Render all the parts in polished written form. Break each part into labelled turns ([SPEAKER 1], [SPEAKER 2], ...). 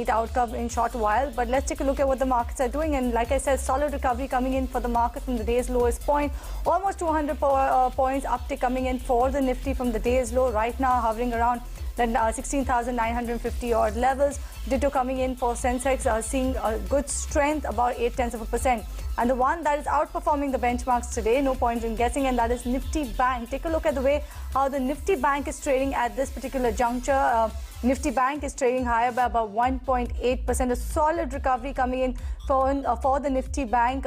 [SPEAKER 1] outcome in short while, but let's take a look at what the markets are doing. And like I said, solid recovery coming in for the market from the day's lowest point, almost 200 points uptick coming in for the Nifty from the day's low, right now hovering around the 16,950 odd levels. Ditto coming in for Sensex, seeing a good strength, about 0.8%. And the one that is outperforming the benchmarks today, no point in guessing, and that is Nifty Bank. Take a look at the way how the Nifty Bank is trading at this particular juncture. Nifty Bank is trading higher by about 1.8%. A solid recovery coming in for the Nifty Bank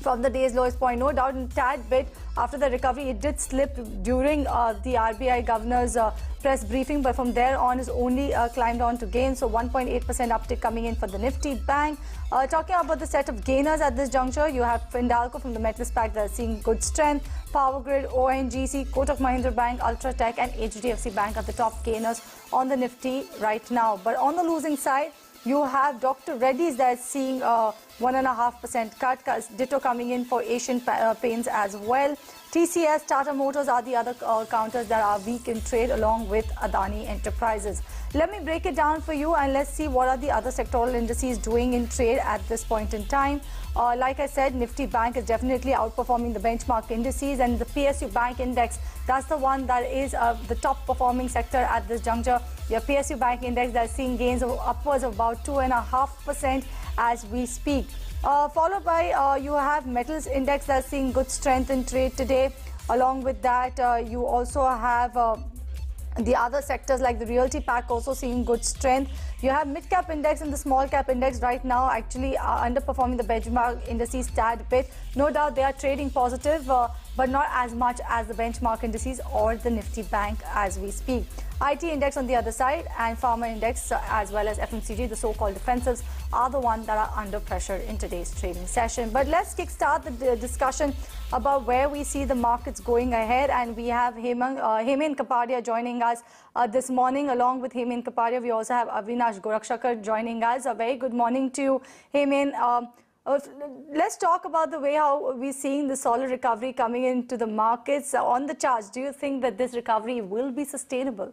[SPEAKER 1] from the day's lowest point. No doubt, in a tad bit after the recovery, it did slip during the RBI governor's press briefing, but from there on is only climbed on to gain. So 1.8% uptick coming in for the Nifty Bank. Talking about the set of gainers at this juncture, you have Findalco from the Metals Pack that is seeing good strength. Power Grid, ONGC, Kotak Mahindra Bank, Ultratech and HDFC Bank are the top gainers on the Nifty right now. But on the losing side, you have Dr. Reddy's that is seeing 1.5% cut. Ditto coming in for Asian Paints as well. TCS, Tata Motors are the other counters that are weak in trade, along with Adani Enterprises. Let me break it down for you and let's see what are the other sectoral indices doing in trade at this point in time. Like I said, Nifty Bank is definitely outperforming the benchmark indices, and the PSU Bank Index, that's the one that is the top performing sector at this juncture. Your PSU Bank Index that's seeing gains of upwards of about 2.5% as we speak. Followed by you have Metals Index that's seeing good strength in trade today. Along with that, you also have the other sectors like the Realty Pack also seeing good strength. You have mid-cap index and the small-cap index right now actually underperforming the benchmark indices tad bit. No doubt they are trading positive, but not as much as the benchmark indices or the Nifty Bank as we speak. IT index on the other side and pharma index as well as FMCG, the so-called defensives, are the ones that are under pressure in today's trading session. But let's kickstart the discussion about where we see the markets going ahead. And we have Hemen Kapadia joining us this morning. Along with Hemen Kapadia, we also have Avinash Gorakshakar joining us. A very good morning to you, Hemen. Let's talk about the way how we're seeing the solid recovery coming into the markets. On the charts, do you think that this recovery will be sustainable?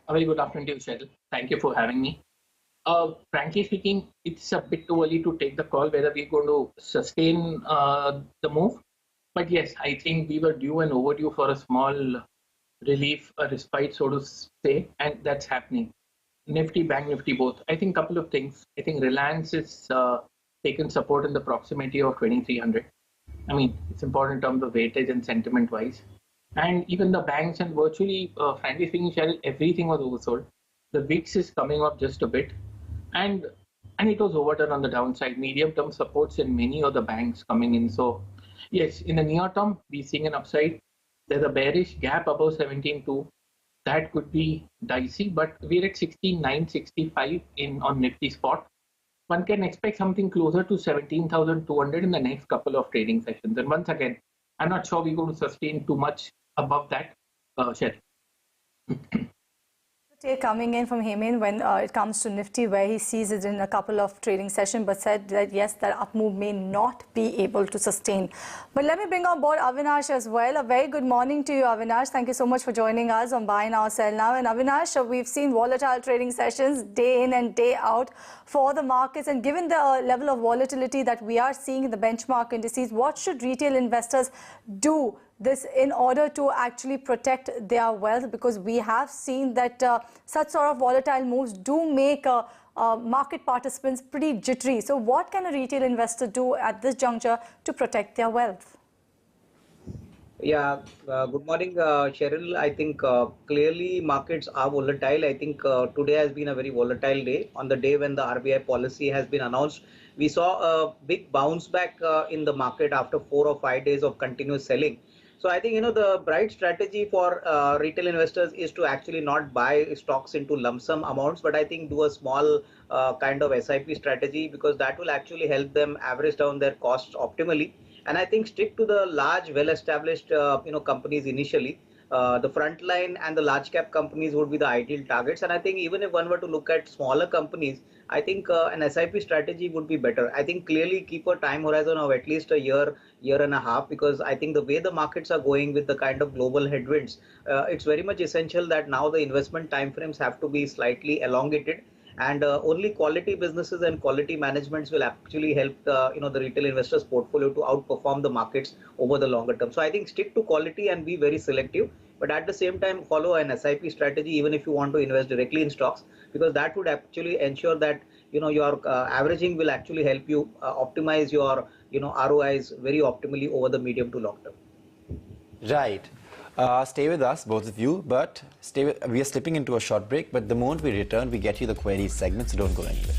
[SPEAKER 2] A very good afternoon to you, Cheryl. Thank you for having me. Frankly speaking, it's a bit too early to take the call whether we're going to sustain the move. But yes, I think we were due and overdue for a small relief, a respite, so to say, and that's happening. Nifty, Bank Nifty both. I think a couple of things. I think Reliance is taken support in the proximity of 2300. I mean, it's important in terms of weightage and sentiment-wise. And even the banks and virtually, frankly speaking, Cheryl, everything was oversold. The VIX is coming up just a bit. And it was overdone on the downside. Medium-term supports in many of the banks coming in. So, yes, in the near term, we're seeing an upside. There's a bearish gap above 17.2. That could be dicey, but we're at 16,965 on Nifty spot. One can expect something closer to 17,200 in the next couple of trading sessions. And once again, I'm not sure we're going to sustain too much above that, Cheryl.
[SPEAKER 1] Coming in from Hemen when it comes to Nifty, where he sees it in a couple of trading sessions, but said that yes, that up move may not be able to sustain. But let me bring on board Avinash as well. A very good morning to you, Avinash. Thank you so much for joining us on Buy Now, Sell Now. And Avinash, we've seen volatile trading sessions day in and day out for the markets. And given the level of volatility that we are seeing in the benchmark indices, what should retail investors do this in order to actually protect their wealth? Because we have seen that such sort of volatile moves do make market participants pretty jittery. So what can a retail investor do at this juncture to protect their wealth?
[SPEAKER 3] Yeah, good morning, Cheryl. I think clearly markets are volatile. I think today has been a very volatile day. On the day when the RBI policy has been announced, we saw a big bounce back in the market after 4 or 5 days of continuous selling. So I think, the bright strategy for retail investors is to actually not buy stocks into lump sum amounts, but I think do a small kind of SIP strategy, because that will actually help them average down their costs optimally. And I think stick to the large, well-established, companies initially. the frontline and the large cap companies would be the ideal targets. And I think even if one were to look at smaller companies, I think an SIP strategy would be better. I think clearly keep a time horizon of at least a year, year and a half, because I think the way the markets are going with the kind of global headwinds, it's very much essential that now the investment timeframes have to be slightly elongated. And only quality businesses and quality managements will actually help the retail investors portfolio to outperform the markets over the longer term. So I think stick to quality and be very selective, but at the same time follow an SIP strategy even if you want to invest directly in stocks, because that would actually ensure that your averaging will actually help you optimize your ROIs very optimally over the medium to long term.
[SPEAKER 4] Right. Stay with us, both of you, but we are slipping into a short break, but the moment we return, we get you the queries segment, so don't go anywhere.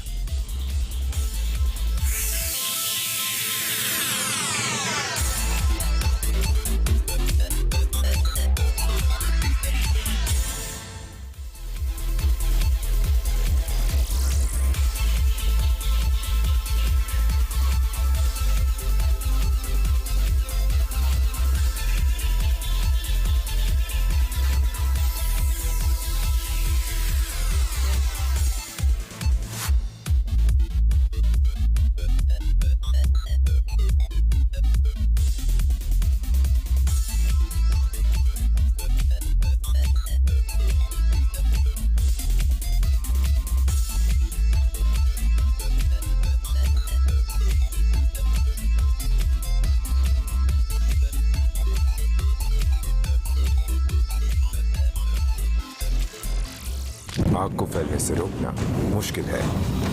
[SPEAKER 5] आग को फैलने से रोकना मुश्किल है,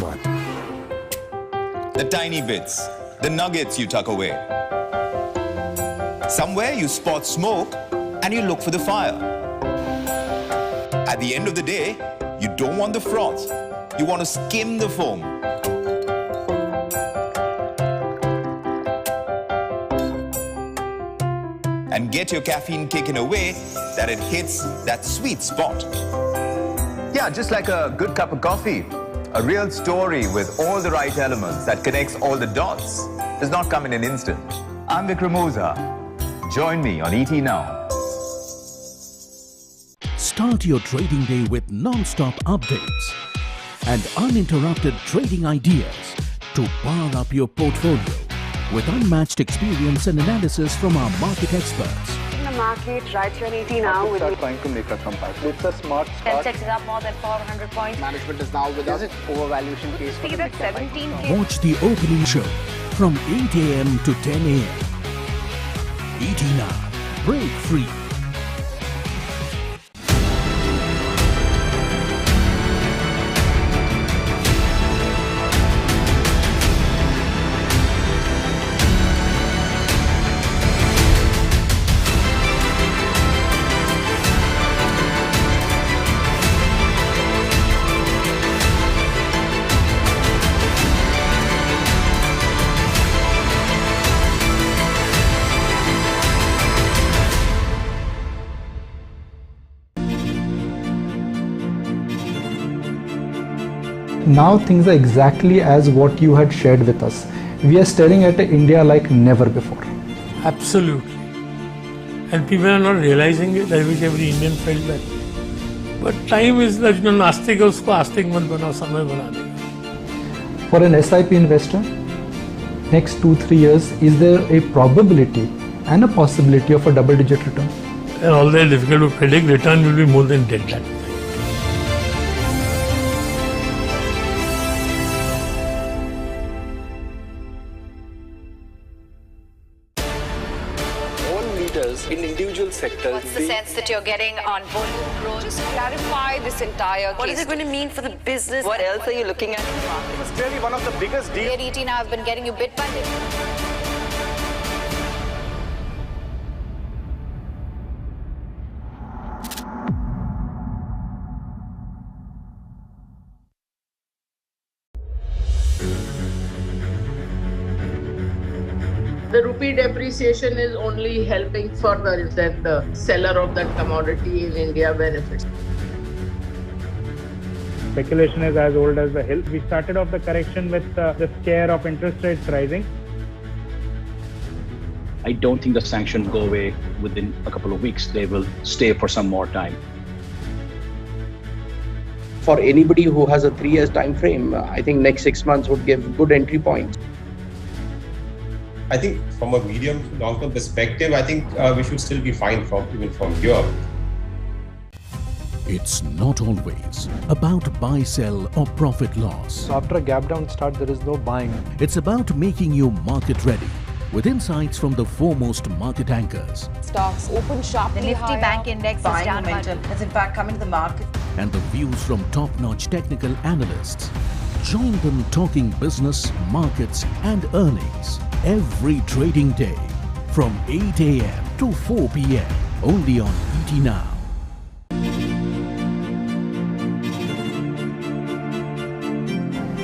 [SPEAKER 5] but
[SPEAKER 6] the tiny bits, the nuggets you tuck away. Somewhere you spot smoke and you look for the fire. At the end of the day, you don't want the froth. You want to skim the foam. And get your caffeine kick in a way that it hits that sweet spot. Yeah, just like a good cup of coffee. A real story with all the right elements that connects all the dots does not come in an instant. I'm Vikram Oza. Join me on ET Now.
[SPEAKER 7] Start your trading day with non-stop updates and uninterrupted trading ideas to power up your portfolio with unmatched experience and analysis from our market experts.
[SPEAKER 8] In the market, right here in ET Now with
[SPEAKER 9] start trying to make a comeback. It's a smart start.
[SPEAKER 8] Sensex is up more than 400 points.
[SPEAKER 9] Management is now with us. Overvaluation case.
[SPEAKER 8] See that 17K.
[SPEAKER 7] Watch the opening show from 8 a.m. to 10 a.m. ET Now. Break free.
[SPEAKER 10] Now things are exactly as what you had shared with us. We are staring at India like never before.
[SPEAKER 11] Absolutely. And people are not realizing it. I wish every Indian felt that. But time is like, नास्तिक है उसको आस्तिक मत बनाओ, समय बना देगा.
[SPEAKER 10] For an SIP investor, next 2-3 years, is there a probability and a possibility of a double-digit return?
[SPEAKER 11] And although difficult to predict, return will be more than dead that.
[SPEAKER 9] In individual sectors.
[SPEAKER 8] What's the sense that you're getting on volume growth? Just clarify this entire case. What is it going to mean for the business? What else are you looking at?
[SPEAKER 9] It was clearly one of the biggest deals.
[SPEAKER 8] Here, ET Now have been getting you bit by bit.
[SPEAKER 12] The rupee depreciation is only helping further that the seller of that commodity in India benefits.
[SPEAKER 13] Speculation is as old as the hill. We started off the correction with the scare of interest rates rising.
[SPEAKER 14] I don't think the sanctions go away within a couple of weeks. They will stay for some more time.
[SPEAKER 9] For anybody who has a 3 years time frame, I think next 6 months would give good entry points.
[SPEAKER 15] I think from a medium to long-term perspective, I think we should still be fine even from here.
[SPEAKER 7] It's not always about buy, sell or profit loss.
[SPEAKER 10] So after a gap down start, there is no buying.
[SPEAKER 7] It's about making you market ready with insights from the foremost market anchors.
[SPEAKER 8] Stocks open sharply.
[SPEAKER 16] The Nifty Bank Index is
[SPEAKER 8] Buying
[SPEAKER 16] down.
[SPEAKER 8] momentum has in fact come into the market.
[SPEAKER 7] And the views from top-notch technical analysts. Join them talking business, markets and earnings every trading day from 8 a.m. to 4 p.m. only on ET Now.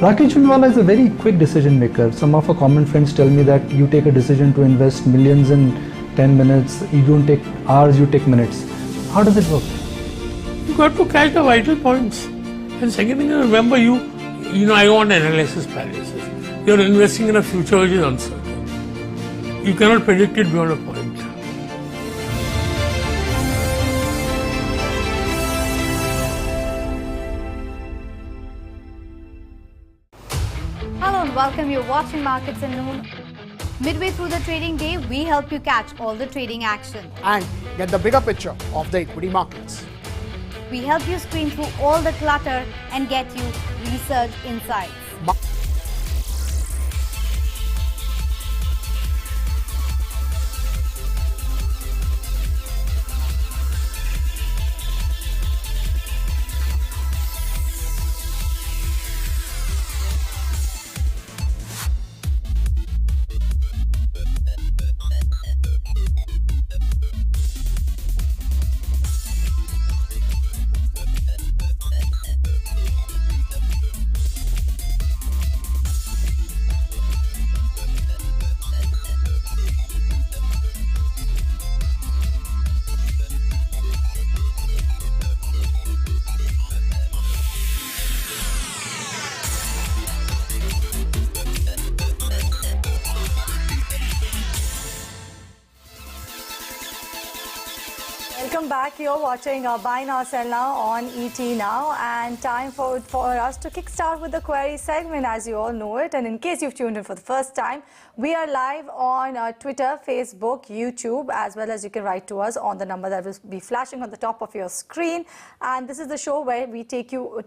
[SPEAKER 10] Rakesh Jhunwala is a very quick decision maker. Some of our common friends tell me that you take a decision to invest millions in 10 minutes. You don't take hours, you take minutes. How does it work?
[SPEAKER 11] You got to catch the vital points. And second thing, remember I don't want analysis paralysis. You're investing in a future which is uncertain. You cannot predict it beyond a point.
[SPEAKER 16] Hello and welcome. You're watching Markets at Noon. Midway through the trading day, we help you catch all the trading action
[SPEAKER 17] and get the bigger picture of the equity markets.
[SPEAKER 16] We help you screen through all the clutter and get you research insights.
[SPEAKER 1] Welcome back. You're watching Buy Now, Sell Now on ET Now, and time for us to kickstart with the query segment, as you all know it. And in case you've tuned in for the first time, we are live on Twitter, Facebook, YouTube, as well as you can write to us on the number that will be flashing on the top of your screen. And this is the show where we take your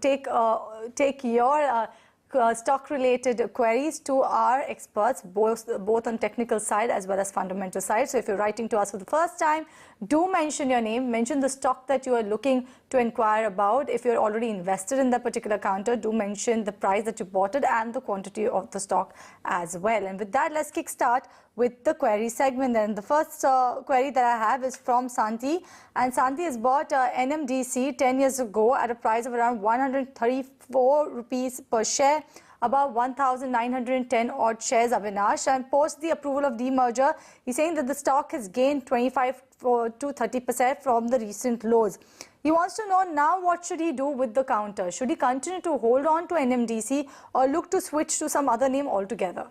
[SPEAKER 1] stock-related queries to our experts, both on technical side as well as fundamental side. So if you're writing to us for the first time, do mention your name, mention the stock that you are looking to inquire about. If you're already invested in that particular counter, do mention the price that you bought it and the quantity of the stock as well. And with that, let's kickstart with the query segment. And the first query that I have is from Santi, and Santi has bought NMDC 10 years ago at a price of around 134 rupees per share, about 1,910 odd shares, Avinash. And post the approval of demerger, he's saying that the stock has gained 25 to 30% from the recent lows. He wants to know now what should he do with the counter. Should he continue to hold on to NMDC or look to switch to some other name altogether?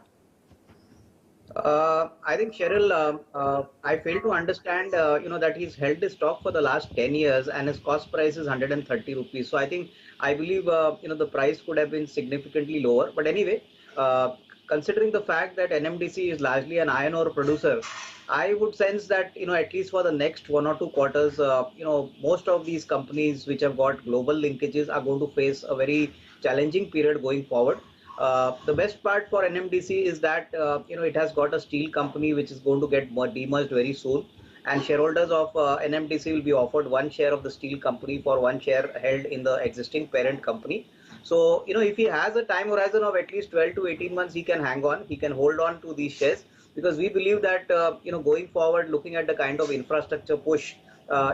[SPEAKER 3] I think, Cheryl, I fail to understand, that he's held the stock for the last 10 years and his cost price is 130 rupees. So I believe, the price could have been significantly lower. But anyway, considering the fact that NMDC is largely an iron ore producer, I would sense that, at least for the next 1 or 2 quarters, most of these companies which have got global linkages are going to face a very challenging period going forward. The best part for NMDC is that, it has got a steel company which is going to get demerged very soon. And shareholders of NMDC will be offered 1 share of the steel company for 1 share held in the existing parent company. So, if he has a time horizon of at least 12 to 18 months, he can hang on, he can hold on to these shares, because we believe that, going forward, looking at the kind of infrastructure push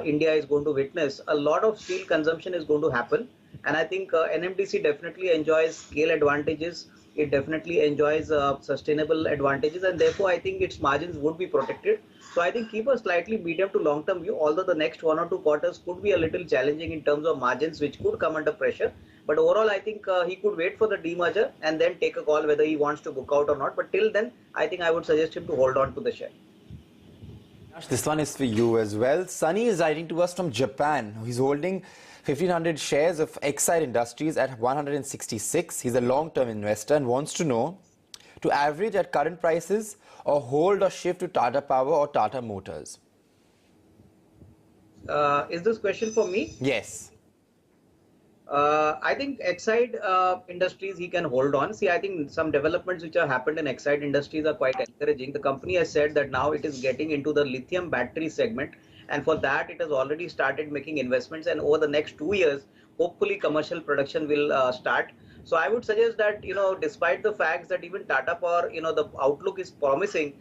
[SPEAKER 3] India is going to witness, a lot of steel consumption is going to happen. And I think NMDC definitely enjoys scale advantages. It definitely enjoys sustainable advantages, and therefore I think its margins would be protected. So I think keep a slightly medium to long term view, although the next 1 or 2 quarters could be a little challenging in terms of margins, which could come under pressure. But overall, I think he could wait for the demerger and then take a call whether he wants to book out or not. But till then, I think I would suggest him to hold on to the share.
[SPEAKER 4] This one is for you as well. Sunny is writing to us from Japan. He's holding 1,500 shares of Exide Industries at 166. He's a long-term investor and wants to know to average at current prices or hold or shift to Tata Power or Tata Motors.
[SPEAKER 3] Is this question for me?
[SPEAKER 4] Yes.
[SPEAKER 3] I think Exide Industries, he can hold on. See, I think some developments which have happened in Exide Industries are quite encouraging. The company has said that now it is getting into the lithium battery segment, and for that it has already started making investments, and over the next 2 years, hopefully commercial production will start. So I would suggest that, despite the facts that even Tata Power, the outlook is promising,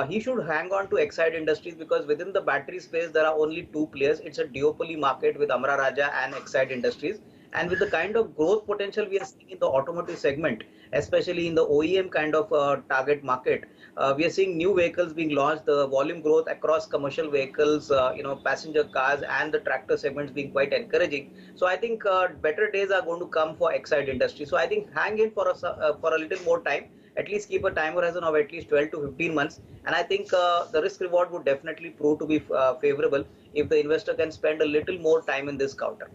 [SPEAKER 3] he should hang on to Exide Industries, because within the battery space there are only two players. It's a duopoly market with Amara Raja and Exide Industries. And with the kind of growth potential we are seeing in the automotive segment, especially in the OEM kind of target market, we are seeing new vehicles being launched, the volume growth across commercial vehicles, passenger cars and the tractor segments being quite encouraging. So I think better days are going to come for Exide Industry. So I think hang in for a little more time. At least keep a time horizon of at least 12 to 15 months. And I think the risk reward would definitely prove to be favorable if the investor can spend a little more time in this counter.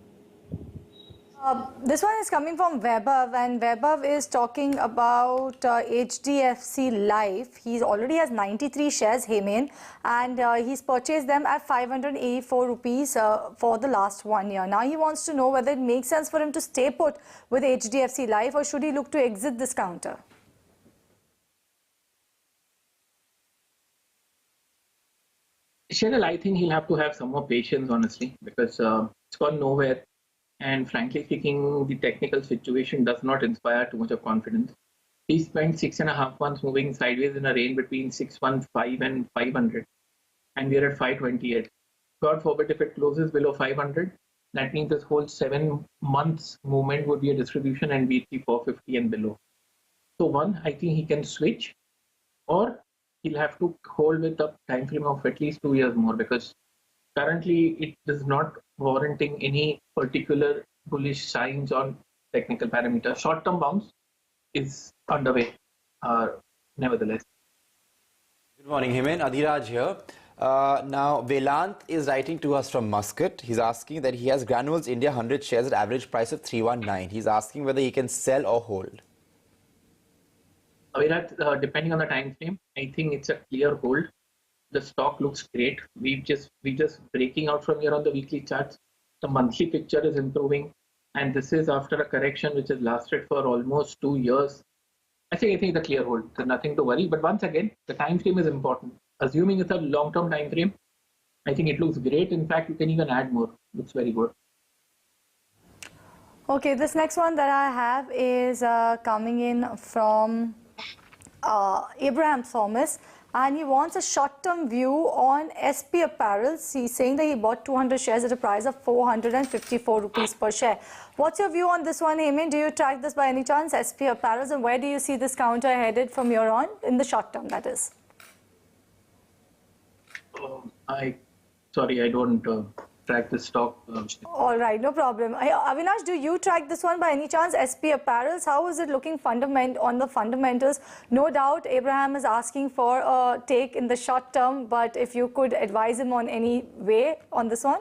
[SPEAKER 1] This one is coming from Vaibhav, and Vaibhav is talking about HDFC Life. He already has 93 shares, Heyman, and he's purchased them at 584 rupees for the last 1 year. Now he wants to know whether it makes sense for him to stay put with HDFC Life or should he look to exit this counter.
[SPEAKER 2] Cheryl, I think he'll have to have some more patience, honestly, because it's gone nowhere. And frankly speaking, the technical situation does not inspire too much of confidence. He spent 6.5 months moving sideways in a range between 615 and 500. And we are at 528. God forbid if it closes below 500, that means this whole 7 months movement would be a distribution and we see 450 and below. So one, I think he can switch, or he'll have to hold with a time frame of at least 2 years more, because currently it is not warranting any particular bullish signs on technical parameters. Short-term bounce is underway, nevertheless.
[SPEAKER 4] Good morning, Heyman. Adhiraj here. Now, Velant is writing to us from Muscat. He's asking that he has Granules India 100 shares at average price of 319. He's asking whether he can sell or hold.
[SPEAKER 2] Virat, depending on the time frame, I think it's a clear hold. The stock looks great. We just breaking out from here on the weekly charts. The monthly picture is improving, and this is after a correction which has lasted for almost 2 years. I think it's a clear hold. There's nothing to worry. But once again, the time frame is important. Assuming it's a long-term time frame, I think it looks great. In fact, you can even add more. Looks very good.
[SPEAKER 1] Okay, this next one that I have is coming in from Abraham Thomas. And he wants a short-term view on SP Apparels. He's saying that he bought 200 shares at a price of 454 rupees per share. What's your view on this one, Heyman? Do you track this by any chance, SP Apparels, and where do you see this counter headed from here on, in the short term, that is?
[SPEAKER 2] Sorry, I don't track this stock.
[SPEAKER 1] All right, no problem. Avinash, do you track this one by any chance, SP Apparels? How is it looking on the fundamentals? No doubt Abraham is asking for a take in the short term, but if you could advise him on any way on this one?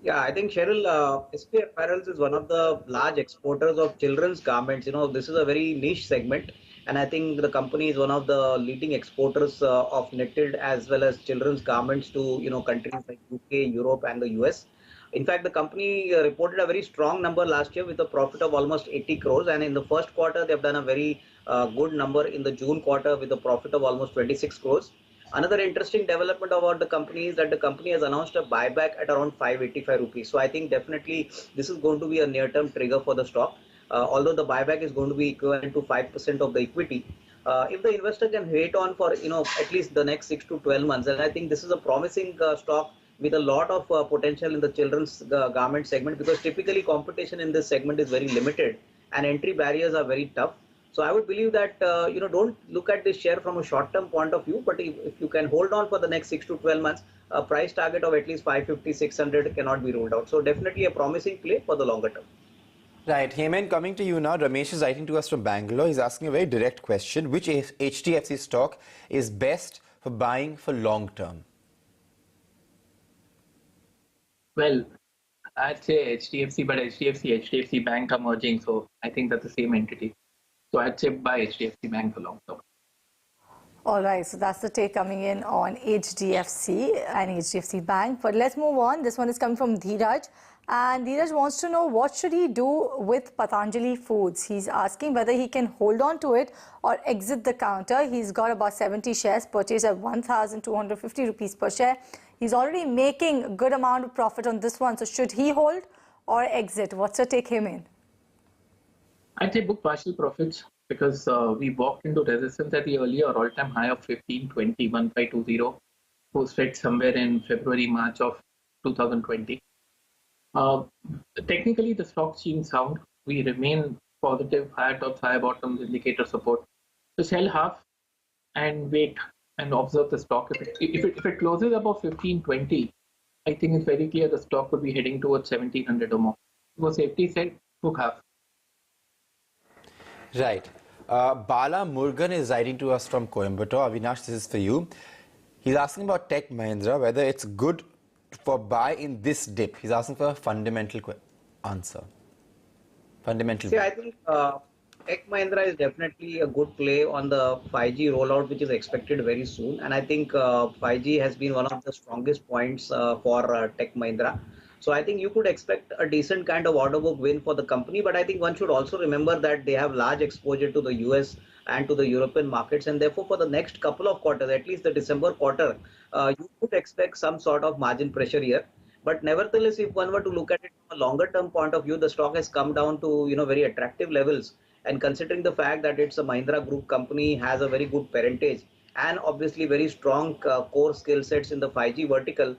[SPEAKER 3] Yeah, I think, Cheryl, SP Apparels is one of the large exporters of children's garments. This is a very niche segment. And I think the company is one of the leading exporters of knitted as well as children's garments to countries like UK, Europe, and the US. In fact, the company reported a very strong number last year with a profit of almost 80 crores. And in the first quarter, they've done a very good number in the June quarter with a profit of almost 26 crores. Another interesting development about the company is that the company has announced a buyback at around 585 rupees. So I think definitely this is going to be a near-term trigger for the stock. Although the buyback is going to be equivalent to 5% of the equity, if the investor can wait on for at least the next 6 to 12 months, and I think this is a promising stock with a lot of potential in the children's garment segment, because typically competition in this segment is very limited and entry barriers are very tough. So I would believe that don't look at this share from a short-term point of view, but if you can hold on for the next 6 to 12 months, a price target of at least 550, 600 cannot be ruled out. So definitely a promising play for the longer term.
[SPEAKER 4] Right, Heyman, coming to you now. Ramesh is writing to us from Bangalore. He's asking a very direct question. Which HDFC stock is best for buying for long term?
[SPEAKER 2] Well, I'd say HDFC, but HDFC Bank are merging, so I think that's the same entity. So I'd say buy HDFC Bank for long term.
[SPEAKER 1] All right, so that's the take coming in on HDFC and HDFC Bank. But let's move on. This one is coming from Dheeraj. And Dheeraj wants to know what should he do with Patanjali Foods. He's asking whether he can hold on to it or exit the counter. He's got about 70 shares purchased at 1,250 rupees per share. He's already making a good amount of profit on this one. So should he hold or exit? What's your take him in?
[SPEAKER 2] I'd say book partial profits because we walked into resistance at the earlier all-time high of 1520, 1520, posted somewhere in February, March of 2020. Technically, the stock seems sound. We remain positive, higher tops, higher bottoms, indicator support. So sell half and wait and observe the stock. If it closes above 1520, I think it's very clear the stock would be heading towards 1700 or more. For safety sake, book half.
[SPEAKER 4] Right. Bala Murugan is writing to us from Coimbatore. Avinash, this is for you. He's asking about Tech Mahindra, whether it's good for buy in this dip. He's asking for a fundamental answer. Fundamental.
[SPEAKER 3] See, I think Tech Mahindra is definitely a good play on the 5G rollout, which is expected very soon. And I think 5G has been one of the strongest points for Tech Mahindra. So I think you could expect a decent kind of order book win for the company. But I think one should also remember that they have large exposure to the US and to the European markets. And therefore, for the next couple of quarters, at least the December quarter, you could expect some sort of margin pressure here. But nevertheless, if one were to look at it from a longer term point of view, the stock has come down to very attractive levels. And considering the fact that it's a Mahindra Group company, has a very good parentage and obviously very strong core skill sets in the 5G vertical,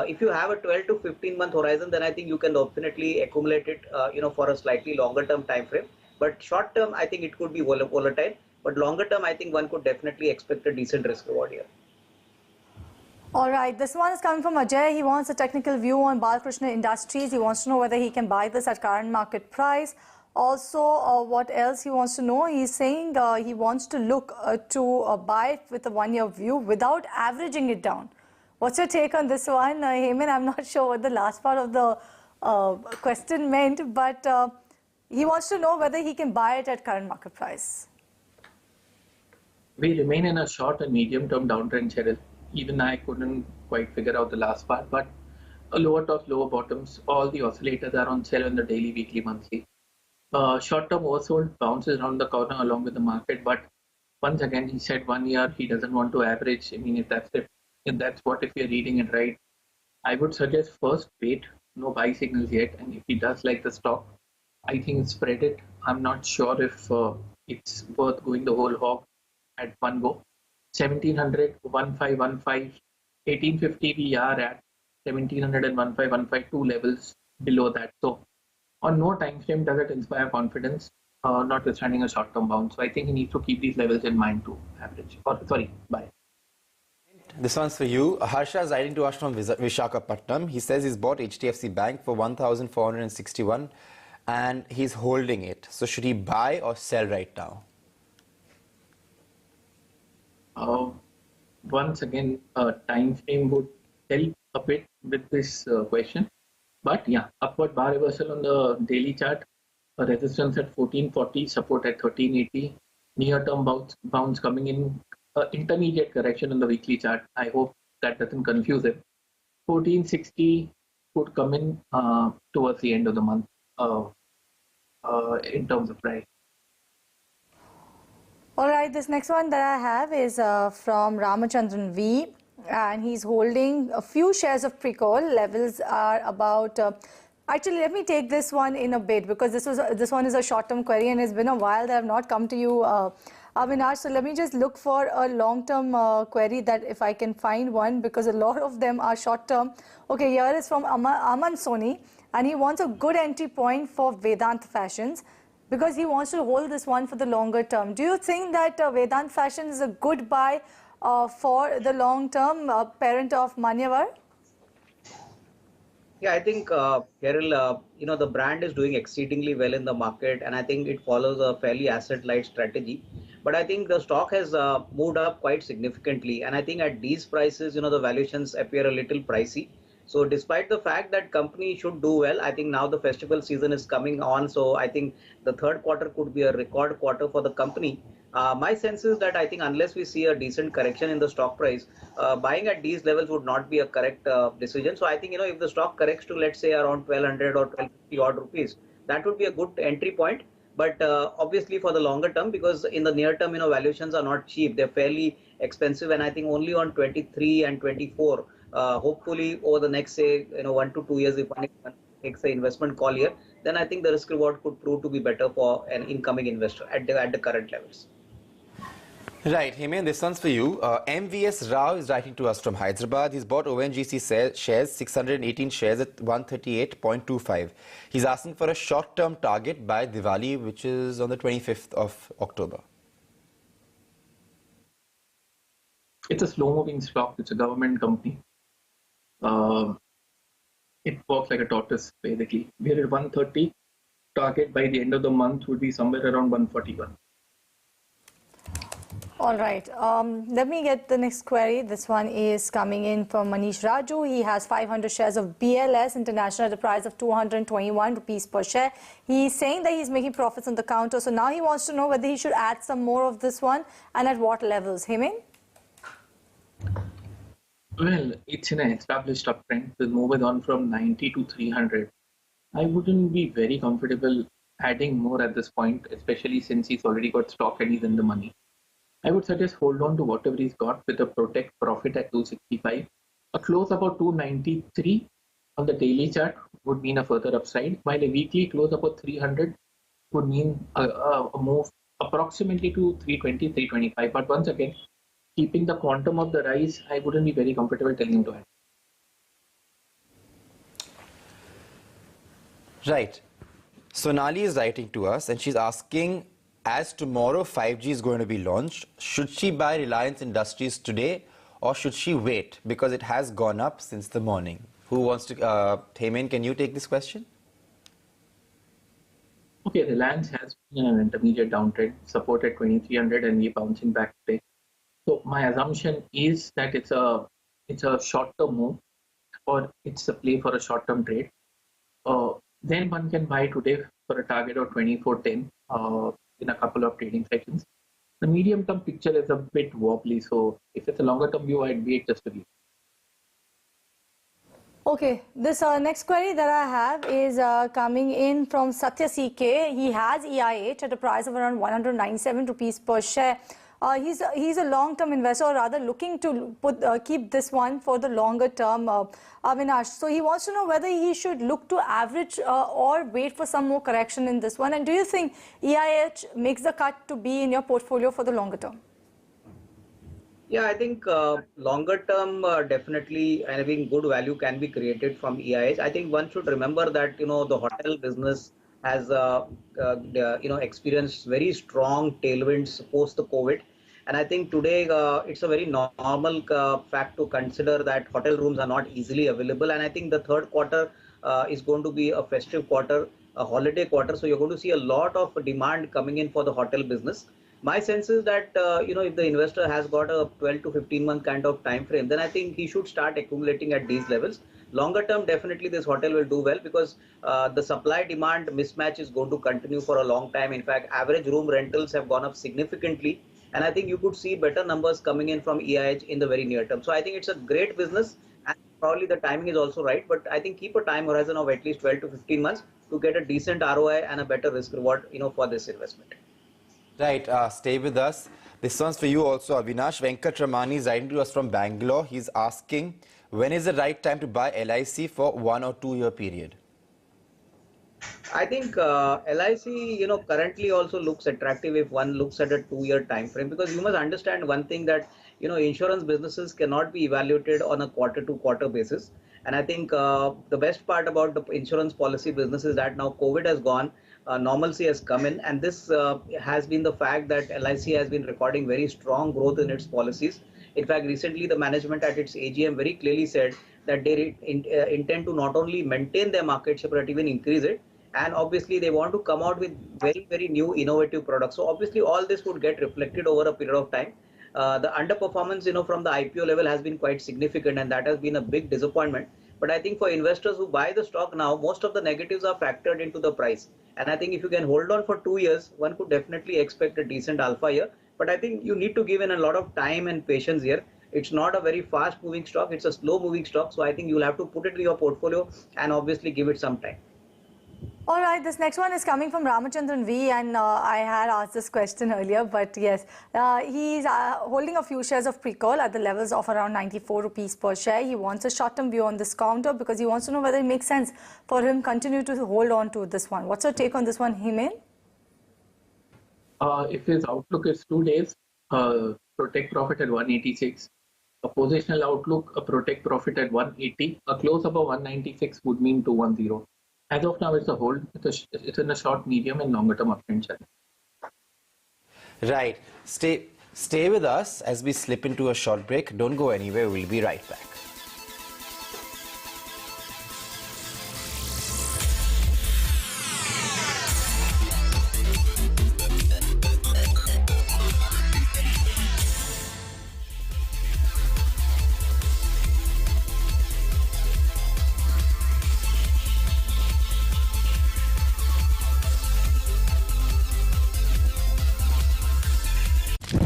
[SPEAKER 3] if you have a 12 to 15 month horizon, then I think you can definitely accumulate it, for a slightly longer term time frame. But short term, I think it could be volatile. But longer term, I think one could definitely expect a decent risk reward here.
[SPEAKER 1] All right, this one is coming from Ajay. He wants a technical view on Balakrishna Industries. He wants to know whether he can buy this at current market price. Also, what else he wants to know? He's saying he wants to look to buy it with a one-year view without averaging it down. What's your take on this one? Heyman, I'm not sure what the last part of the question meant, but he wants to know whether he can buy it at current market price.
[SPEAKER 2] We remain in a short and medium-term downtrend, Cheryl. Even I couldn't quite figure out the last part, but a lower tops, lower bottoms, all the oscillators are on sell in the daily, weekly, monthly. Short-term oversold bounces around the corner along with the market, but once again, he said 1 year, he doesn't want to average. I mean, if you're reading it right, I would suggest first wait, no buy signals yet, and if he does like the stock, I think spread it. I'm not sure if it's worth going the whole hog at one go. 1700, 1515, 1850 we are at 1700 and 1515, levels below that. So on no time frame does it inspire confidence, notwithstanding a short-term bounce. So I think he needs to keep these levels in mind to average. Buy.
[SPEAKER 4] This one's for you. Harsha is writing to us from Visakhapatnam. He says he's bought HDFC Bank for 1,461 and he's holding it. So should he buy or sell right now?
[SPEAKER 2] Once again, time frame would help a bit with this question. But yeah, upward bar reversal on the daily chart, a resistance at 1440, support at 1380, near-term bounce coming in, intermediate correction on the weekly chart. I hope that doesn't confuse it. 1460 could come in towards the end of the month in terms of price.
[SPEAKER 1] All right, this next one that I have is from Ramachandran V, and he's holding a few shares of Precol. Levels are about. Actually, let me take this one in a bit because this one is a short-term query and it's been a while that I have not come to you, Avinash. So let me just look for a long-term query that if I can find one, because a lot of them are short-term. Okay, here is from Aman Soni, and he wants a good entry point for Vedant Fashions, because he wants to hold this one for the longer term. Do you think that Vedant Fashion is a good buy for the long term, parent of Manyavar?
[SPEAKER 3] Yeah, I think, Carol, the brand is doing exceedingly well in the market, and I think it follows a fairly asset-light strategy. But I think the stock has moved up quite significantly, and I think at these prices, the valuations appear a little pricey. So despite the fact that company should do well, I think now the festival season is coming on. So I think the third quarter could be a record quarter for the company. My sense is that I think unless we see a decent correction in the stock price, buying at these levels would not be a correct decision. So I think, if the stock corrects to, let's say, around 1200 or 1250 odd rupees, that would be a good entry point. But obviously for the longer term, because in the near term, valuations are not cheap. They're fairly expensive. And I think only on 23 and 24, hopefully over the next, say, 1 to 2 years, if one takes an investment call here, then I think the risk reward could prove to be better for an incoming investor at the current levels.
[SPEAKER 4] Right, Hemen, this one's for you. MVS Rao is writing to us from Hyderabad. He's bought ONGC shares, 618 shares at 138.25. He's asking for a short-term target by Diwali, which is on the 25th of October.
[SPEAKER 2] It's a slow-moving stock. It's a government company. It works like a tortoise, basically. We're at 130. Target by the end of the month would be somewhere around 141.
[SPEAKER 1] All right, let me get the next query. This one is coming in from Manish Raju. He has 500 shares of BLS International at the price of 221 rupees per share. He's saying that he's making profits on the counter. So now he wants to know whether he should add some more of this one and at what levels. Hemen?
[SPEAKER 2] Well, it's in an established uptrend. The move is on from 90 to 300. I wouldn't be very comfortable adding more at this point, especially since he's already got stock and he's in the money. I would suggest hold on to whatever he's got with a protect profit at 265. A close about 293 on the daily chart would mean a further upside, while a weekly close about 300 would mean a move approximately to 320, 325. But once again, keeping the quantum of the rise, I wouldn't be very comfortable telling him to add.
[SPEAKER 4] Right. Sonali is writing to us and she's asking, as tomorrow 5G is going to be launched, should she buy Reliance Industries today or should she wait because it has gone up since the morning? Who wants to, Hemen, can you take this question?
[SPEAKER 2] Okay, Reliance has been an intermediate downtrend, support at 2300 and we're bouncing back today. So my assumption is that it's a short-term move or it's a play for a short-term trade. Then one can buy today for a target of 2410. In a couple of trading sessions. The medium-term picture is a bit wobbly, so if it's a longer-term view, I'd wait just a week.
[SPEAKER 1] Okay, this next query that I have is coming in from Satya CK. He has EIH at a price of around 197 rupees per share. He's a long-term investor, or rather looking to keep this one for the longer term, Avinash. So he wants to know whether he should look to average or wait for some more correction in this one. And do you think EIH makes the cut to be in your portfolio for the longer term?
[SPEAKER 3] Yeah, I think longer term, definitely, I think good value can be created from EIH. I think one should remember that, the hotel business has, experienced very strong tailwinds post the COVID. And I think today it's a very normal fact to consider that hotel rooms are not easily available. And I think the third quarter is going to be a festive quarter, a holiday quarter. So you're going to see a lot of demand coming in for the hotel business. My sense is that, if the investor has got a 12 to 15 month kind of time frame, then I think he should start accumulating at these levels. Longer term, definitely this hotel will do well because the supply demand mismatch is going to continue for a long time. In fact, average room rentals have gone up significantly. And I think you could see better numbers coming in from EIH in the very near term. So I think it's a great business and probably the timing is also right. But I think keep a time horizon of at least 12 to 15 months to get a decent ROI and a better risk reward, for this investment.
[SPEAKER 4] Right, stay with us. This one's for you also, Avinash. Venkat Ramani is writing to us from Bangalore. He's asking, when is the right time to buy LIC for 1 or 2 year period?
[SPEAKER 3] I think LIC, currently also looks attractive if one looks at a 2-year time frame, because you must understand one thing that, insurance businesses cannot be evaluated on a quarter-to-quarter basis. And I think the best part about the insurance policy business is that now COVID has gone, normalcy has come in, and this has been the fact that LIC has been recording very strong growth in its policies. In fact, recently the management at its AGM very clearly said that they intend to not only maintain their market share but even increase it. And obviously they want to come out with very, very new innovative products. So obviously all this would get reflected over a period of time. The underperformance, from the IPO level has been quite significant, and that has been a big disappointment. But I think for investors who buy the stock now, most of the negatives are factored into the price. And I think if you can hold on for 2 years, one could definitely expect a decent alpha here. But I think you need to give in a lot of time and patience here. It's not a very fast moving stock. It's a slow moving stock. So I think you'll have to put it in your portfolio and obviously give it some time.
[SPEAKER 1] All right, this next one is coming from Ramachandran V, and I had asked this question earlier, but yes, he's holding a few shares of Precall at the levels of around 94 rupees per share. He wants a short-term view on this counter because he wants to know whether it makes sense for him continue to hold on to this one. What's your take on this one, Himen?
[SPEAKER 2] If his outlook is 2 days, protect profit at 186. A positional outlook, a protect profit at 180. A close above 196 would mean 210. As of now, it's a hold. It's in a short, medium, and longer term uptrend channel.
[SPEAKER 4] Right. Stay with us as we slip into a short break. Don't go anywhere. We'll be right back.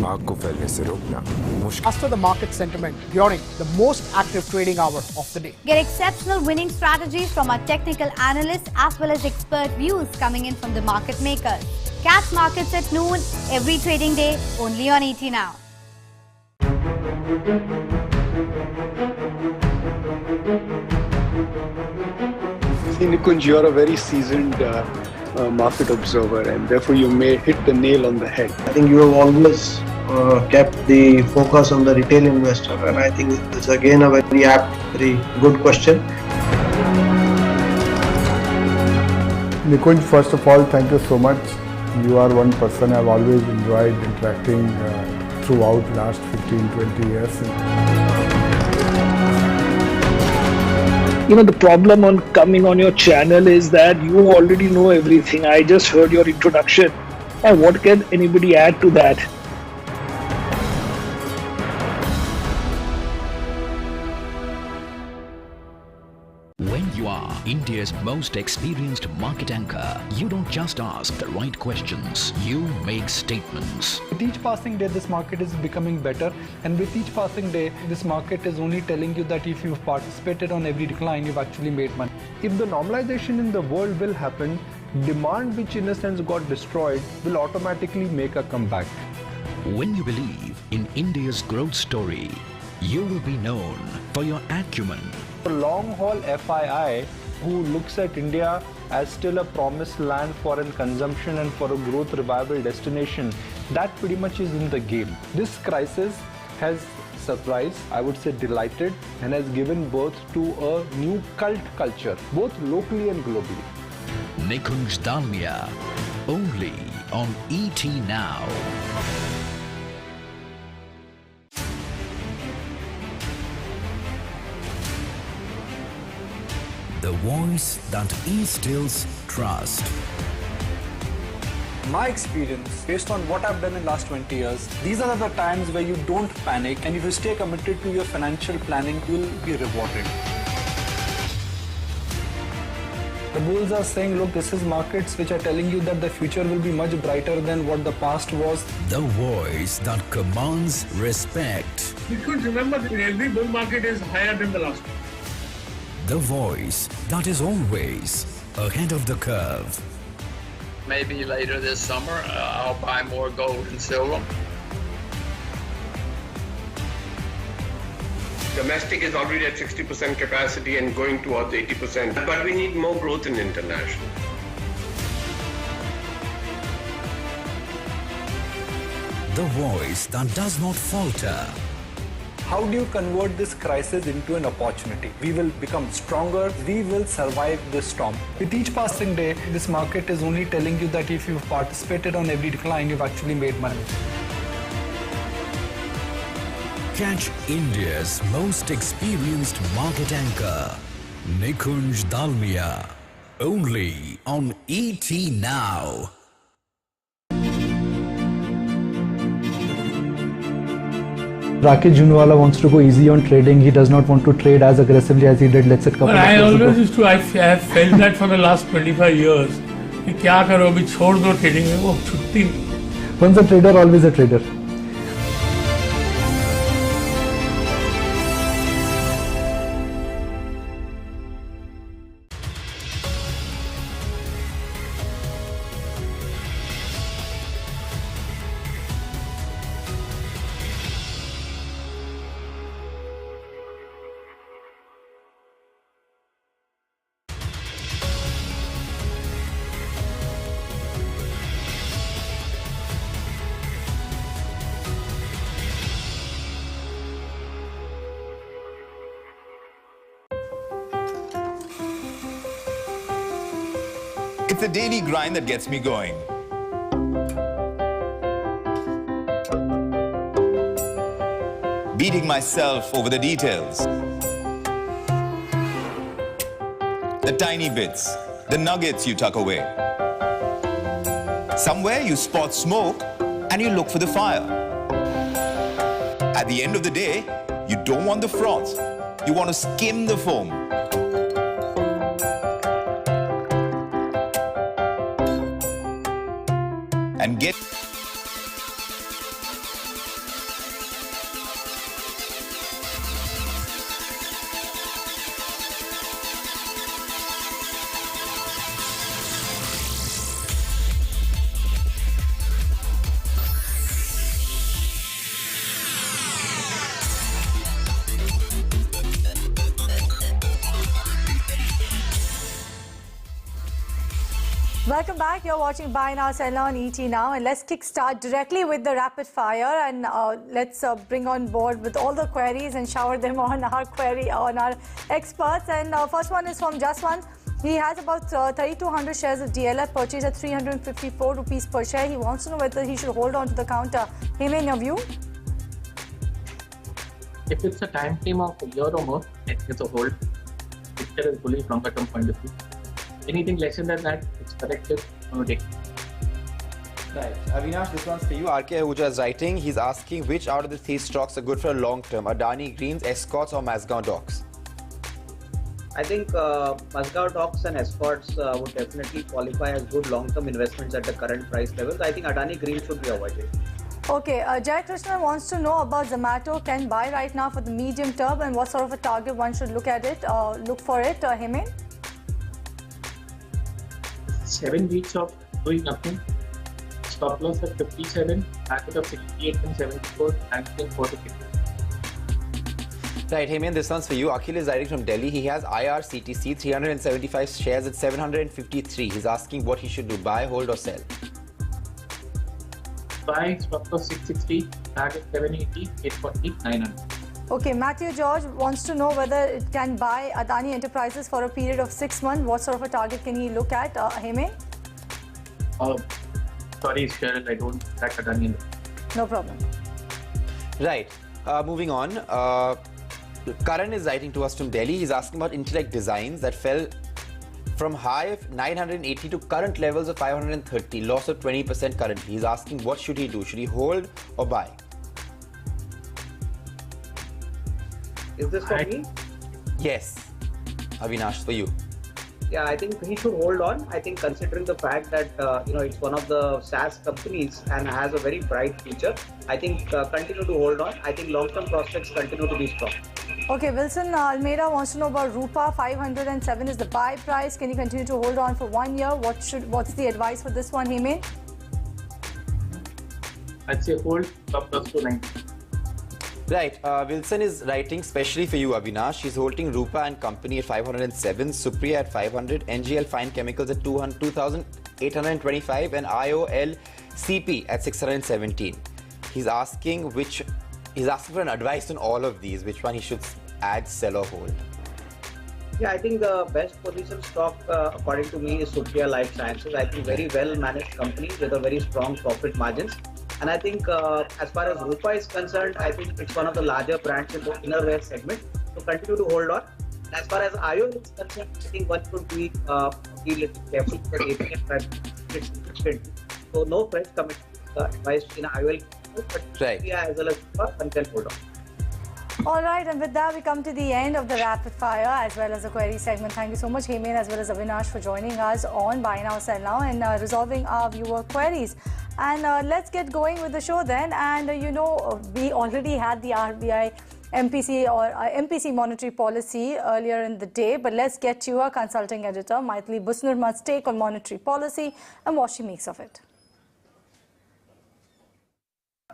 [SPEAKER 5] आग को फैलने से रोकना मुश्किल।
[SPEAKER 17] After the market sentiment during the most active trading hour of the day.
[SPEAKER 16] Get exceptional winning strategies from our technical analysts as well as expert views coming in from the market makers. Catch markets at noon every trading day only on ET Now.
[SPEAKER 18] Nikunj, you are a very seasoned market observer, and therefore you may hit the nail on the head.
[SPEAKER 19] I think you have always kept the focus on the retail investor, and I think it's again a very apt, very good question.
[SPEAKER 10] Nikunj, first of all, thank you so much. You are one person I've always enjoyed interacting throughout last 15-20 years.
[SPEAKER 20] You know, the problem on coming on your channel is that you already know everything. I just heard your introduction. And what can anybody add to that?
[SPEAKER 7] When you are India's most experienced market anchor, you don't just ask the right questions, you make statements.
[SPEAKER 10] With each passing day, this market is becoming better, and with each passing day, this market is only telling you that if you've participated on every decline, you've actually made money. If the normalization in the world will happen, demand, which in a sense got destroyed, will automatically make a comeback.
[SPEAKER 7] When you believe in India's growth story, you will be known for your acumen.
[SPEAKER 10] For long-haul FII, who looks at India as still a promised land for consumption and for a growth revival destination, that pretty much is in the game. This crisis has surprised, I would say delighted, and has given birth to a new cult culture, both locally and globally.
[SPEAKER 7] Nikunj Dalmia, only on ET Now. The voice that instills trust.
[SPEAKER 10] My experience, based on what I've done in the last 20 years, these are the times where you don't panic, and if you stay committed to your financial planning, you will be rewarded. The bulls are saying, look, this is markets which are telling you that the future will be much brighter than what the past was.
[SPEAKER 7] The voice that commands respect.
[SPEAKER 11] You could remember that every bull market is higher than the last one.
[SPEAKER 7] The voice that is always ahead of the curve.
[SPEAKER 21] Maybe later this summer, I'll buy more gold and silver.
[SPEAKER 15] Domestic is already at 60% capacity and going towards 80%. But we need more growth in international.
[SPEAKER 7] The voice that does not falter.
[SPEAKER 10] How do you convert this crisis into an opportunity? We will become stronger. We will survive this storm. With each passing day, this market is only telling you that if you've participated on every decline, you've actually made money.
[SPEAKER 7] Catch India's most experienced market anchor, Nikunj Dalmia, only on ET Now.
[SPEAKER 10] Rakesh Junwala wants to go easy on trading. He does not want to trade as aggressively as he did, let's say, couple of years ago.
[SPEAKER 11] I always used to, I have felt that for the last 25 years. कि क्या करो अभी छोड़ दो trading में वो छुट्टी नहीं.
[SPEAKER 10] Once a trader, always a trader.
[SPEAKER 6] It's the daily grind that gets me going. Beating myself over the details. The tiny bits, the nuggets you tuck away. Somewhere you spot smoke and you look for the fire. At the end of the day, you don't want the froth. You want to skim the foam. And get
[SPEAKER 1] Welcome back. You're watching Buy Now, Sell Now on ET Now, and let's kickstart directly with the rapid fire, and let's bring on board with all the queries and shower them on our experts. And first one is from Jaswant. He has about 3,200 shares of DLF purchased at 354 rupees per share. He wants to know whether he should hold on to the counter. Him, in your view?
[SPEAKER 2] If it's a time frame of a year or more, it's a hold. Picture is bullish longer term point of view. Anything less than that, it's corrective. No take.
[SPEAKER 4] Right. Avinash, this one's for you. RK Ahuja is writing. He's asking which out of the three stocks are good for a long term? Adani Greens, Escorts or Mazgaon Docks?
[SPEAKER 3] I think Mazgaon Docks and Escorts would definitely qualify as good long-term investments at the current price levels. I think Adani Green should be avoided.
[SPEAKER 1] Okay, Jay Krishna wants to know about Zomato. Can buy right now for the medium term, and what sort of a target one should look at it? Look for it, Hemen?
[SPEAKER 2] 7 weeks of doing nothing. Stop loss at 57, target of 68 and 74, and 4 to 50.
[SPEAKER 4] Right, Heyman, this one's for you. Akhil is writing from Delhi. He has IRCTC, 375 shares at 753. He's asking what he should do, buy, hold or sell.
[SPEAKER 2] Buy, stop loss 660, target 780, 840, 900.
[SPEAKER 1] Okay, Matthew George wants to know whether it can buy Adani Enterprises for a period of 6 months. What sort of a target can he look at, Heyman?
[SPEAKER 2] Sorry, Cheryl, I don't track Adani.
[SPEAKER 1] No problem.
[SPEAKER 4] Right, moving on. Karan is writing to us from Delhi. He's asking about Intellect Designs that fell from high of 980 to current levels of 530, loss of 20% currently. He's asking what should he do? Should he hold or buy?
[SPEAKER 3] Is this for me?
[SPEAKER 4] Yes. Avinash, for you.
[SPEAKER 3] Yeah, I think he should hold on. I think considering the fact that it's one of the SaaS companies and has a very bright future, I think continue to hold on. I think long-term prospects continue to be strong.
[SPEAKER 1] Okay, Wilson Almeida wants to know about Rupa. 507 is the buy price. Can you continue to hold on for 1 year? What's the advice for this one, Heyman?
[SPEAKER 2] I'd say hold, stop loss to 90.
[SPEAKER 4] Right, Wilson is writing specially for you, Avinash. He's holding Rupa and Company at 507, Supriya at 500, NGL Fine Chemicals at 2,825 and IOL CP at 617. He's asking for an advice on all of these, which one he should add, sell or hold.
[SPEAKER 3] Yeah, I think the best position stock, according to me, is Supriya Life Sciences. I think very well managed company with a very strong profit margins. And I think as far as Rupa is concerned, I think it's one of the larger brands in the innerwear segment. So continue to hold on. As far as IOL is concerned, I think one should be little careful because APM price is significant. So no price commitment advised in IOL, but
[SPEAKER 4] right.
[SPEAKER 3] As well as Rupa, one can hold on.
[SPEAKER 1] All right, and with that, we come to the end of the rapid fire as well as the query segment. Thank you so much, Heyman, as well as Avinash, for joining us on Buy Now, Sell Now and resolving our viewer queries. And let's get going with the show then. And we already had the RBI MPC or MPC monetary policy earlier in the day, but let's get to our consulting editor, Maithili Busnurma's take on monetary policy and what she makes of it.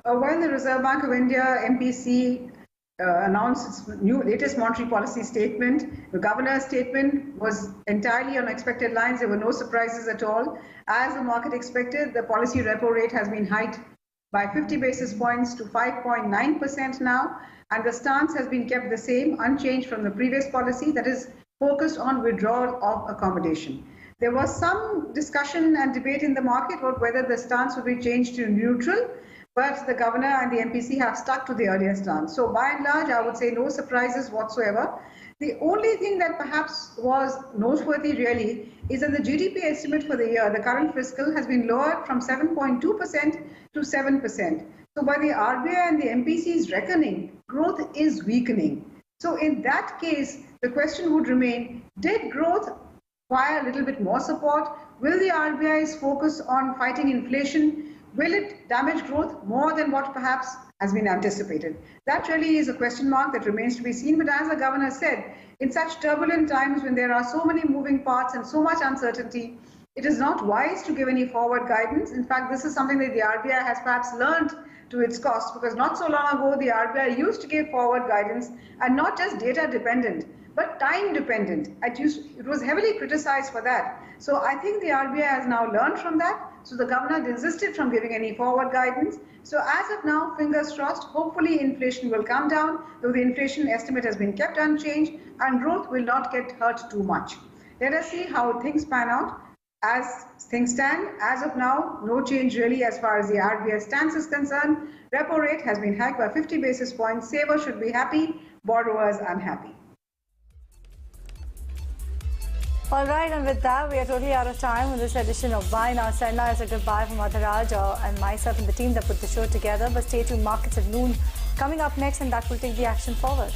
[SPEAKER 12] While the Reserve Bank of India MPC announced its latest monetary policy statement, the governor's statement was entirely on expected lines. There were no surprises at all. As the market expected, the policy repo rate has been hiked by 50 basis points to 5.9% now, and the stance has been kept the same, unchanged from the previous policy, that is focused on withdrawal of accommodation. There was some discussion and debate in the market about whether the stance would be changed to neutral, but the governor and the MPC have stuck to the earlier stance. So by and large, I would say no surprises whatsoever. The only thing that perhaps was noteworthy really is that the GDP estimate for the year, the current fiscal, has been lowered from 7.2% to 7%. So by the RBI and the MPC's reckoning, growth is weakening. So in that case, the question would remain, did growth require a little bit more support? Will the RBI's focus on fighting inflation, will it damage growth more than what perhaps has been anticipated? That really is a question mark that remains to be seen. But as the governor said, in such turbulent times when there are so many moving parts and so much uncertainty, it is not wise to give any forward guidance. In fact, this is something that the RBI has perhaps learned to its cost, because not so long ago, the RBI used to give forward guidance, and not just data dependent, but time dependent. It was heavily criticized for that. So I think the RBI has now learned from that. So the governor desisted from giving any forward guidance. So as of now, fingers crossed, hopefully inflation will come down, though the inflation estimate has been kept unchanged, and growth will not get hurt too much. Let us see how things pan out. As things stand, as of now, no change really as far as the RBI stance is concerned. Repo rate has been hiked by 50 basis points. Savers should be happy, borrowers unhappy.
[SPEAKER 1] All right, and with that, we are totally out of time on this edition of Buy Now, Sell Now. It's a goodbye from Adharaj and myself and the team that put the show together. But stay tuned, markets at noon coming up next, and that will take the action forward.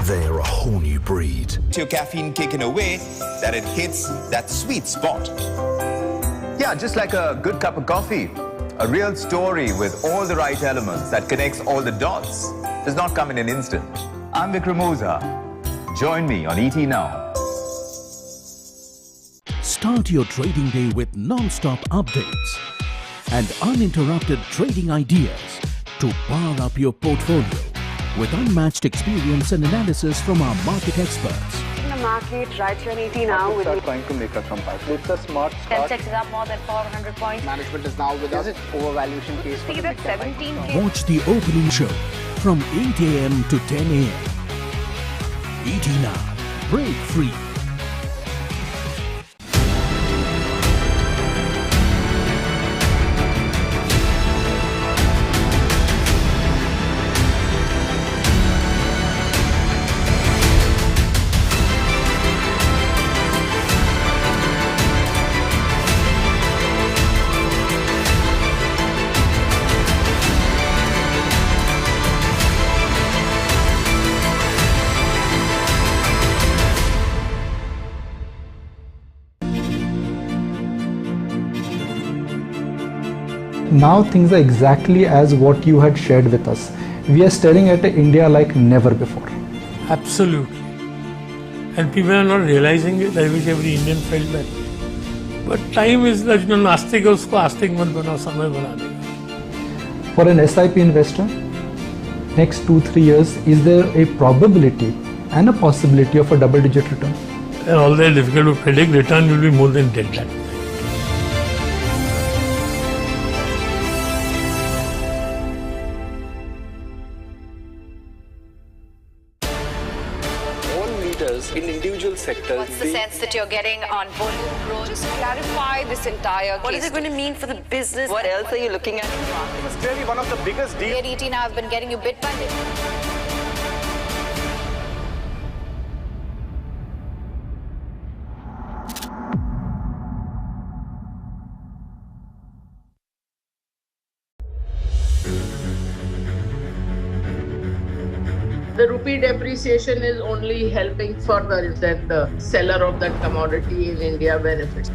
[SPEAKER 6] They're a whole new breed. Your caffeine kick in a way that it hits that sweet spot.
[SPEAKER 22] Yeah, just like a good cup of coffee. A real story with all the right elements that connects all the dots does not come in an instant. I'm Vikram Oza. Join me on ET Now.
[SPEAKER 7] Start your trading day with non-stop updates and uninterrupted trading ideas to power up your portfolio with unmatched experience and analysis from our market experts.
[SPEAKER 8] In the market, right here on ET Now with
[SPEAKER 18] Start trying to make a comeback. It's a smart start.
[SPEAKER 8] 10 is up more than 400 points.
[SPEAKER 18] Management is now with us. Overvaluation case.
[SPEAKER 8] See that 17K.
[SPEAKER 7] Watch the opening show from 8 a.m. to 10 a.m. ET Now. Break free.
[SPEAKER 10] Now things are exactly as what you had shared with us. We are staring at India like never before.
[SPEAKER 11] Absolutely. And people are not realizing it. I wish every Indian felt that way. But time is that, नास्तिक है उसको आस्तिक मत बनाओ, समय बना देगा.
[SPEAKER 10] For an SIP investor, next 2-3 years, is there a probability and a possibility of a double-digit return?
[SPEAKER 11] And although difficult to predict, return will be more than 10 lakh.
[SPEAKER 13] In individual sectors,
[SPEAKER 8] What's the sense that you're getting on volume growth? Just clarify this entire case. What is it going to mean for the business? What else are you looking at?
[SPEAKER 13] It was clearly one of the biggest deals.
[SPEAKER 8] Here, ET now have been getting you bit by bit.
[SPEAKER 14] The rupee depreciation is only helping further that the seller of that commodity in India benefits.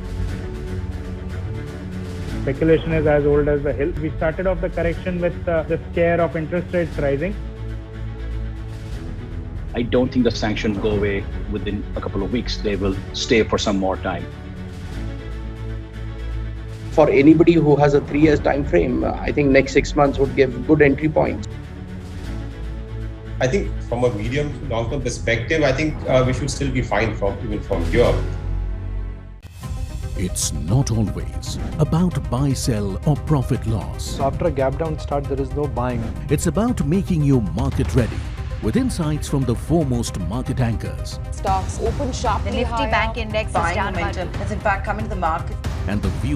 [SPEAKER 23] Speculation is as old as the hill. We started off the correction with the scare of interest rates rising.
[SPEAKER 24] I don't think the sanctions go away within a couple of weeks. They will stay for some more time.
[SPEAKER 9] For anybody who has a 3 years time frame, I think next 6 months would give good entry points.
[SPEAKER 15] I think from a medium to long-term perspective, I think we should still be fine even from here.
[SPEAKER 7] It's not always about buy, sell or profit loss.
[SPEAKER 10] So after a gap down start, there is no buying.
[SPEAKER 7] It's about making you market ready with insights from the foremost market anchors.
[SPEAKER 8] Stocks open sharply.
[SPEAKER 25] The Nifty
[SPEAKER 8] higher.
[SPEAKER 25] Bank Index is
[SPEAKER 8] Buying
[SPEAKER 25] down
[SPEAKER 8] momentum has in fact come into the market.
[SPEAKER 7] And the view